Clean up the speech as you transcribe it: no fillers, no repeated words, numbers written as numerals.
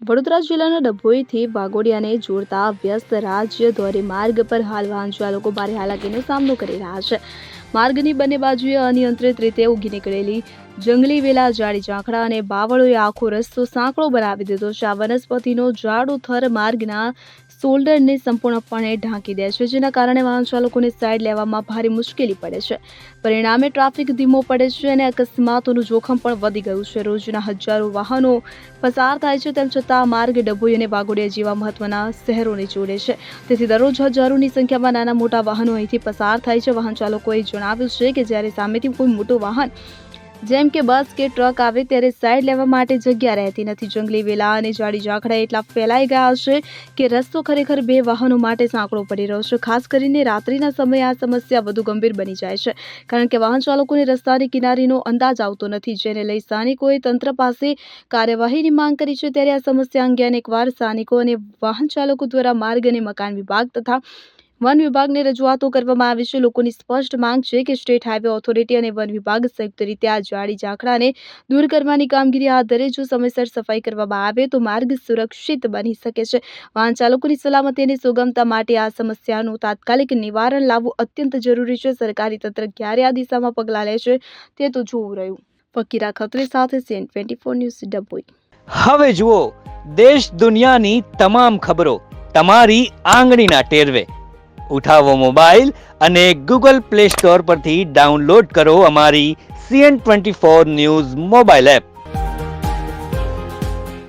વડોદરા જિલ્લાના ડભોઈથી વાઘોડિયાને જોડતા વ્યસ્ત રાજ્ય ધોરીમાર્ગ પર હાલ વાહન ચાલકો ભારે હાલાકીનો સામનો કરી રહ્યા છે. માર્ગની બંને બાજુએ અનિયંત્રિત રીતે ઉગી નીકળેલી જંગલી વેલા, ઝાડી ઝાંખરા અને બાવળોએ આખો રસ્તો સાંકડો બનાવી દીધો છે. આ વનસ્પતિનો જાડો થર માર્ગના શોલ્ડરને સંપૂર્ણપણે ઢાંકી દે છે, જેના કારણે વાહન ચાલકોને સાઈડ લેવામાં ભારે મુશ્કેલી પડે છે. પરિણામે ટ્રાફિક ધીમો પડે છે અને અકસ્માતોનું જોખમ પણ વધી ગયું છે. રોજના હજારો વાહનો પસાર થાય છે, તેમ છતાં આ માર્ગ ડભોઈ અને વાઘોડિયા જેવા મહત્વના શહેરોને જોડે છે. તેથી દરરોજ હજારોની સંખ્યામાં નાના મોટા વાહનો અહીંથી પસાર થાય છે. વાહન ચાલકોએ જણાવ્યું છે કે જ્યારે સામેથી કોઈ મોટું વાહન જેમ કે બસ કે ટ્રક આવે ત્યારે સાઈડ લેવા માટે જગ્યા રહેતી નથી. જંગલી વેલા અને ઝાડી ઝાંખરા એટલા ફેલાઈ ગયા છે કે રસ્તો ખરેખર બે વાહનો માટે સાંકડો પડી રહ્યો છે. ખાસ કરીને રાત્રિના સમયે આ સમસ્યા વધુ ગંભીર બની જાય છે, કારણ કે વાહન ચાલકોને રસ્તાની કિનારીનો અંદાજ આવતો નથી, જેને લઈ સ્થાનિકોએ તંત્ર પાસે કાર્યવાહીની માંગ કરી છે. ત્યારે આ સમસ્યા અંગે અનેકવાર સ્થાનિકો અને વાહન ચાલકો દ્વારા માર્ગ અને મકાન વિભાગ તથા વન વિભાગને રજૂઆતો કરવામાં આવી છે. લોકોની સ્પષ્ટ માંગ છે કે સ્ટેટ હાઈવે ઓથોરિટી અને વન વિભાગ સંયુક્ત રીતે આ ઝાડી ઝાંખરાને દૂર કરવાની કામગીરી હાથ ધરે. જો સમયસર સફાઈ કરવામાં આવે તો માર્ગ સુરક્ષિત બની શકે છે. વાહન ચાલકોની સલામતી અને સુગમતા માટે આ સમસ્યાનું તાત્કાલિક નિવારણ લાવવું અત્યંત જરૂરી છે. સરકારી તંત્ર ક્યારે આ દિશામાં પગલાં લે છે તે તો જોવું રહ્યું. ફકીરા ખત્રી સાથે CN24 ન્યૂઝ ડભોઈ. હવે જુઓ દેશ દુનિયાની તમામ ખબરો તમારી આંગળીના ટેરવે. ઉઠાવો મોબાઈલ અને Google Play Store પરથી ડાઉનલોડ કરો અમારી CN24 ન્યૂઝ મોબાઈલ એપ.